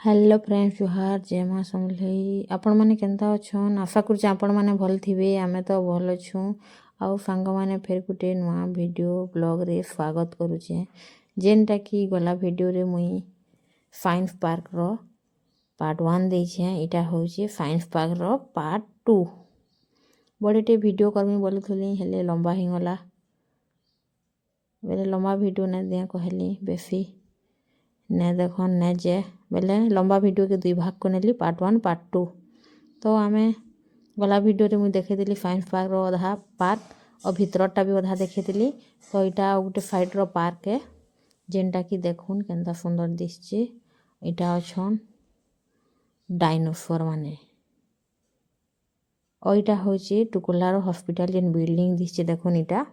Hello friends जुहार जय माँ समलेई आपण मैंने केनता अच्छन आशा कर आपण मैंने भल थे आमे तो भल अच्छू आउ सांग मैंने फिर गोटे नुआ वीडियो ब्लॉग रे स्वागत करुचे जेनटा कि गला वीडियो रे मुई साइंस पार्क रो पार्ट 1 देछे इटा होचे साइंस पार्क रो पार्ट 2 बड़ेटे वीडियो करमी बोलुथली हेले लंबा हिगला बेले लंबा वीडियो ना दिया कहली बेसी ने देखन ने जे बेले लंबा वीडियो के दुई भाग को नेली पार्ट 1 पार्ट 2 तो आमे गला वीडियो रे मुई देखेदिली साइंस पार्क रो आधा पार्क और भितरटा भी आधा देखेदिली तो इटा गोटे साइड रो पार्क है जेनटा कि देखुन केनता सुंदर दिसचे इटा अछन डायनासोर माने और इटा होचे टुकुलार हॉस्पिटल जेन बिल्डिंग दिसचे देखुन इटा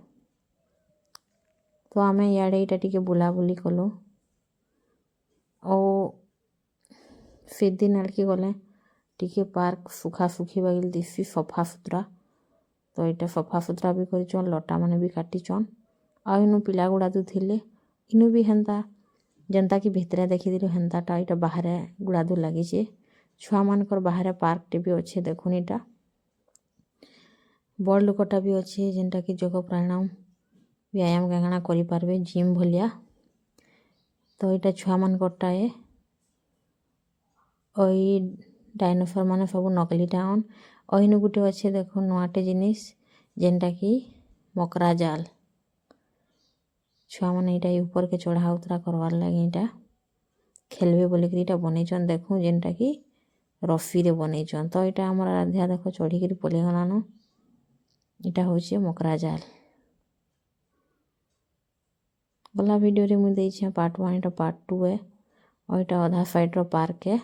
तो आमे याडे इटा टिके बुलाबुली कलो और फिर दिन आड़के गले टिके पार्क सुखा सुखी बागिल दिसी सफा सुतरा तो यहाँ सफा सुतरा भी कर लटा मैंने भी काटिचन आ इनु पिला गुड़ा दू थिले इनु भी हेन्ता जनता कि भितरे देखी हेन्ताटा यहाँ बाहर गुड़ा दू लगे छुआ मानकर बाहर पार्क टे भी अच्छे देखुन इटा बड़ लोकटा भी अच्छे जेनटा कि जोग प्राणायाम व्यायाम गाणा करें जिम भलिया तो यहाँ छुआ मानकरटा है ओई डायनासोर माने सब नकली टाउन ओइनु गुटे अच्छे देखो नुआटे जिनिस जेनटा कि मकरा जाल छुआ मैंने यहाँ ऊपर के चढ़ा उतरा करवार लगे यहाँ खेलबे बोलिक इटा बनईचन देखूँ जेनटा कि रस्सी रे बनईचन तो यहाँ आम आराध्या देख चढ़ी पलि गलान यहाँ हूँ मकरा जाल गला वीडियो रे मुझे देछे पार्ट 1 इटा पार्ट 2 है और इटा आधा साइड रो पार्क है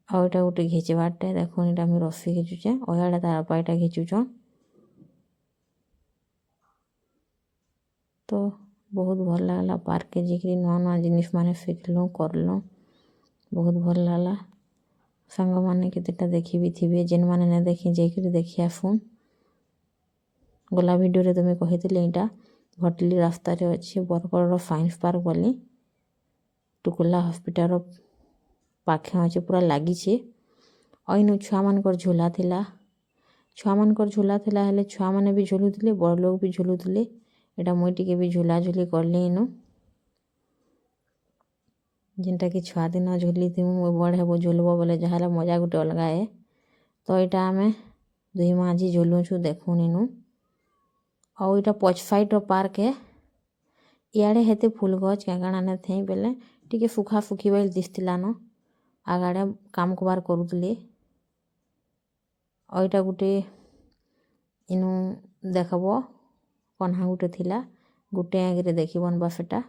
और यहाँ गोटे घिचबाटे देखुन यहाँ मुझे रस्सी घिचुचे और यहाँ तार पाईटा घिचुचन तो बहुत भल लगला पार्क के जिक्री नुआ नुआ जिनिस माने शिखलु करलु बहुत भल लगला सांग मैंने केतेटा देखी भी थे जेन मैंने नहीं देखी जाकर देखी आसुन गला वीडियो रे तुम्हें कही यहाँ भटली रास्ता रे अच्छे बरगढ़ साइंस पार्क बोली टुकुला हॉस्पिटल पाखे अच्छे पूरा लगी और इन छुआ मानकर झूला थिला छुआ मानकर झूला थिला हेले छुआ माने भी झुलुले बड़ लोग भी झुलुले यहाँ मुई टिके भी झुलाझुली करली इनु जेनटा कि छुआ दिन झुली थी बड़ हेबो झुलब बोले जहाँ मजा गोटे अलग है तो यहाँ आम दुई माझी झुलुछु देखुन इनु और यहाँ पछ साइड रो पार्क है इे हेते फूल गच क्या काଣା नहीं थे बेले टिके सुखा सुखी बेल दिसला न आगाड़े काम कबार करुले और यहाँ गोटे इनु देखब कन्हा गोटे थिला गोटे आगे देखबन बा सेटा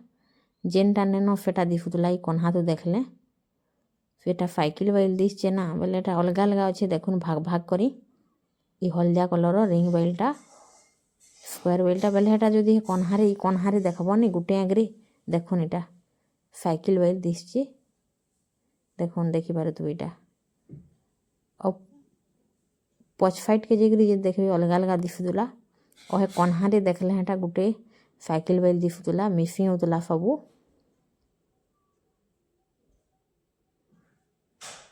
जेनटा नेन सेटा दिखुला कन्हा तो देखले सेटा साइकिल बैल दिसचे ना बोले अलग अलग अच्छे देखुन भाग भाग करी हलदिया कलर रिंग बैलटा स्क्वायर बेलटा बेले हेटा जदि कन्हारे देखबनी गोटे आगे देखुन इटा साइकिल बैल दिसचे देखुन देखिपारे तू इटा और पछ साइड के जगह देखबे अलग अलग दिशुला और कन्हारे देखले हेटा गोटे साइकिल बैल दिशुला मिसिंग होता सबू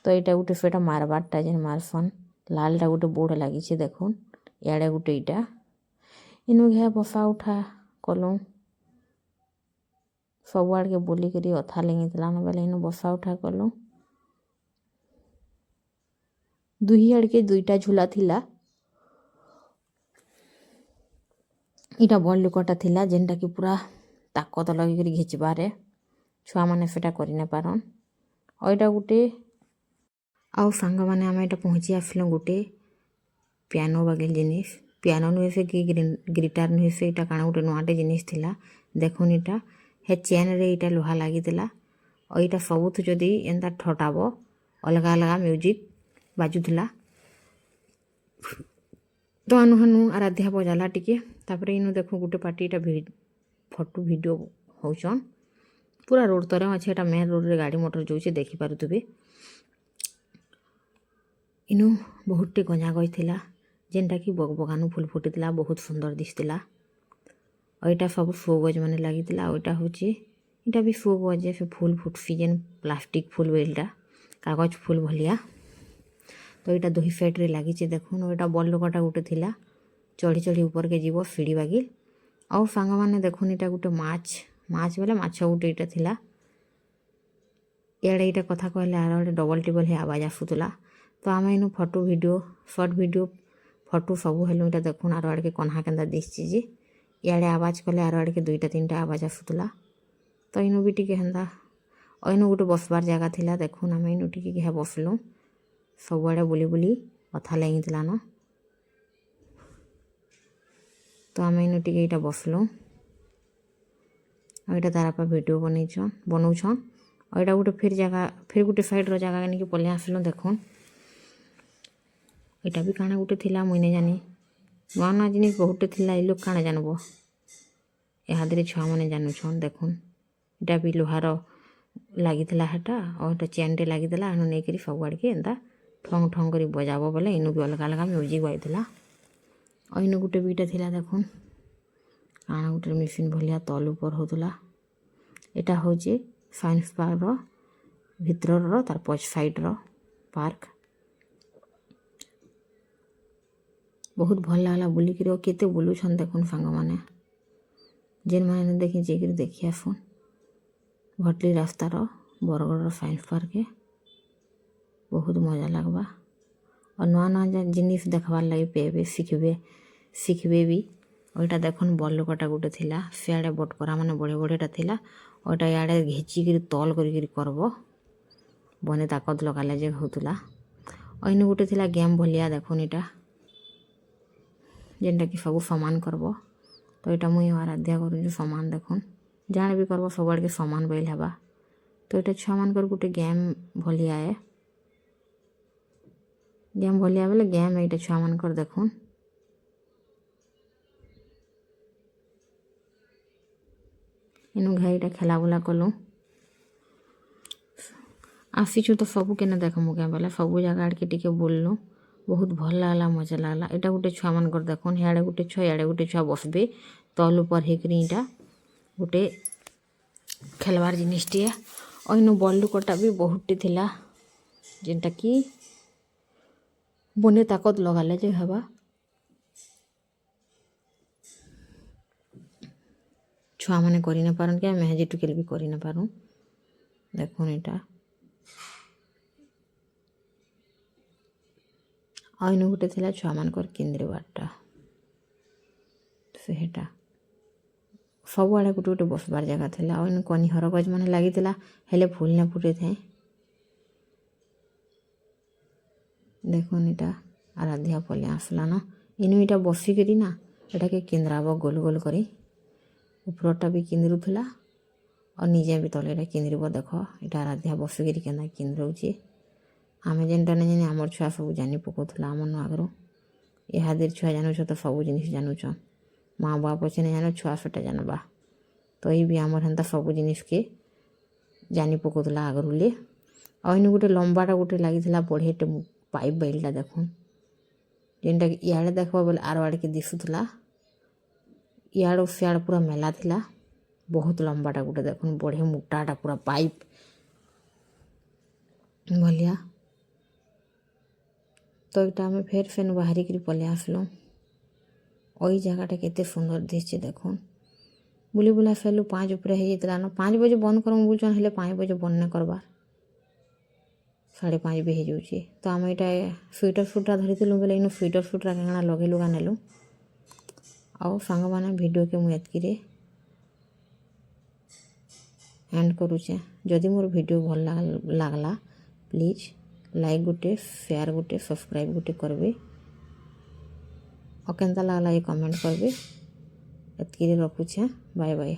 तो यहाँ गोटे सेटा मारबारटा जेन मारसन लालटा गोटे बोर्ड लगी देखुन इे गोटे इटा इनु घे बसा उठा कलु सब आड़ के बोलिक अथा लेंगी बेले इनु बसा उठा कलु दुही आड़ के दुईटा झूला थिला इटा बड़ लोकटा थिला जेनटा कि पूरा ताकत लगे घिचबारे छुआ मैंने सेटा करि न पारन और यहाँ गोटे आउ सांग मैंने आम यहाँ पहुँची आसलु गोटे पियानो बागिल जिनिस पियानो नुहे से कि गिटार नुहे से यहाँ काଣା गोटे नुआटे जिनिस थिला देखुन इटा हे चेन रे इटा लोहा लगी और यहाँ सबुठ जदि एंता ठटाब अलग अलग म्यूजिक बाजुला तो आनु हानु आराध्या बजाला टिके तापर इनु देखो गोटे पार्टी इटा फोटो वीडियो होचन पूरा रोड तर अच्छे यहाँ मेन रोड रे गाड़ी मोटर जो देखी पारुथबे इनु बहुत टे गंजा गज थिला जेनटा कि बगानु फुल फुटी बहुत सुंदर दिसला और यहाँ सब शो गज मैंने लगी और यहाँ हूँ इटा भी शो बजे से फूल फुटसी जेन प्लास्टिक फूल बेलटा कागज फूल भलिया तो यहाँ दुही साइड्रे लगी देखुन यहाँ बड़ लोकटा गोटे थिला चढ़ी चढ़ी ऊपर के जीव सीढ़ी बागिल आउ सांग मैंने देखुन यहाँ गोटे माछ बेले माछ गोटे यहाँ थिला इे कथा कहले आर डबल टेबल ही आवाज आसूला तो आम इन photo video short video photo सबू हेलु यहाँ देखुन आर आड़ के कन्हा के दिशि जे इे आवाज कले आर आड़ के 2-3 आवाज आसूला तो इनु भी टिके हेन्दा इनु गोटे बसबार जगह थिला देखुन आम इनु टिके बसलु सबुआड़े बुली बुली कथा लगिला न तो आम इनु टिके यहाँ बसलु यहाँ तारापा वीडियो बनाऊन और यहाँ गोटे फिर गोटे साइड्र जगह नहीं पलि आसलु देखुन यहाँ भी काଣା गोटे थिला मुई नहीं जानी नुआ नुआ जिनिस बहुटे थिला ये लोग काଣା जानब यहाँ छुआ मैंने जानूछन देखुन यहाँ भी लोहार लगी हेटा और यहाँ चेन टे लगी एनु नहीं सब आड़ के एंता ठंग ठंग कर बजाब बोले इनु भी अलग अलग म्यूजिक बाजूला और इनु गोटे बीटा थिला देखुन काଣା गोटे मेसीन भलिया तल ऊपर होता यहाँ हूँ साइंस पार्क भितर तार पछ साइड्र पार्क बहुत भल लगला बुलिक केते बुलूछन देखुन सांग मैंने जेन मैंने देखी जाकर देखी आसुन भटली रास्तार बरगढ़ साइंस पार्क बहुत मजा लगवा और नुआ नुआ जिनिस देखबार लगे पेबे शिखबे भी और यहाँ देखुन बड़ लोकटा गोटे थिला सियाड़े बटकरा माने बड़े बड़ेटा थिला और यहाँ इे घिचिक तल करब बने ताकत लगाले जे होतुला और इन गोटे थिला गेम भलिया देखुन यहाँ जेनटा कि सब समान करब तो यहाँ मुई आराध्या करूँ समान देखुन जाने भी करब सब आड़ समान बैल हवा तो यहाँ छुआ मान गोटे गेम भलिया है गेम भलिया बोले गेम यहाँ छुआ मान देखुन इनु घाईटा खेला बुला कलु आसीचु तो सबू के देखमु क्या बोले सबू जगह आड़के टिके बोललु बहुत भल लगला मजा लगला यहाँ गोटे छुआ मान देखुन इे गोटे छुआ इे गोटे छुआ बसबे तल ऊपर हेकरी यहाँ गोटे खेलबार जिनिसटे और इन बड़ लोकटा भी बहुटे थिला जेनटा कि बने ताकत लगाले जे हवा छुआ मैंने कर न पारन क्या मेहजी टुकेल भी कर न पारूँ देखुन यहाँ और इन गोटे थिला छुआ मान केन्द्रे बारटा सेटा सब आड़े गोटे गोटे बसबार जगह थिला और इन कनिहर गज मैंने लगी हेले फूल न फुटे थे देखुन यहाँ आराध्या पलि आसला न इनु यहाँ बसिकी ना यहाँ के केन्द्राब गोल गोल करी उपरटा भी किंद्रुला और निजे भी तले किंद्रब देख यहाँ आराध्या बसिकी के किंद्रौचे आम जेनटा नहीं जानी आमर छुआ सब जानी पकाला आम नुआगर इहादे छुआ जानूछ तो सब जिनिस जानूछन माँ बाप अच्छे नहीं जान छुआ सेटा जानबा तो ये भी आमर हेन्ता सब जिनिस के जानी पकाला आगरुले और इन गोटे लंबाटा गोटे लगी बढ़िया पाइप बेलटा देखुन जेनटा कि इे देखा बोले आर आड़ के दिशुला इड़ सियाड़ पूरा मेला थिला बहुत लंबाटा गोटे देखुन बढ़िया मोटाटा पूरा पाइप भलिया तो यहाँ आम फेर फेन बाहरिक पलि आसलु वही जगहटा केते सुंदर दिशे देखुन बुली बुला फेलु 5 उपरे हो जाता न 5 बजे बंद करम बुझन हेले 5 बजे बंद नहीं करबार 5:30 भी हो जाऊे तो आम यहाँ स्वेटर सुटरा धरीलु बोले इन स्वेटर सुटरा क्या लगे लुगा नेलु आउ सांग मैंने वीडियो के मुझे एतकी एंड करुचे जदि मोर वीडियो भल लगला प्लीज लाइक गोटे शेयर गोटे सब्सक्राइब गोटे करबे और केनता लगला ये कमेंट करबे एतकी रखुचे बाय बाय।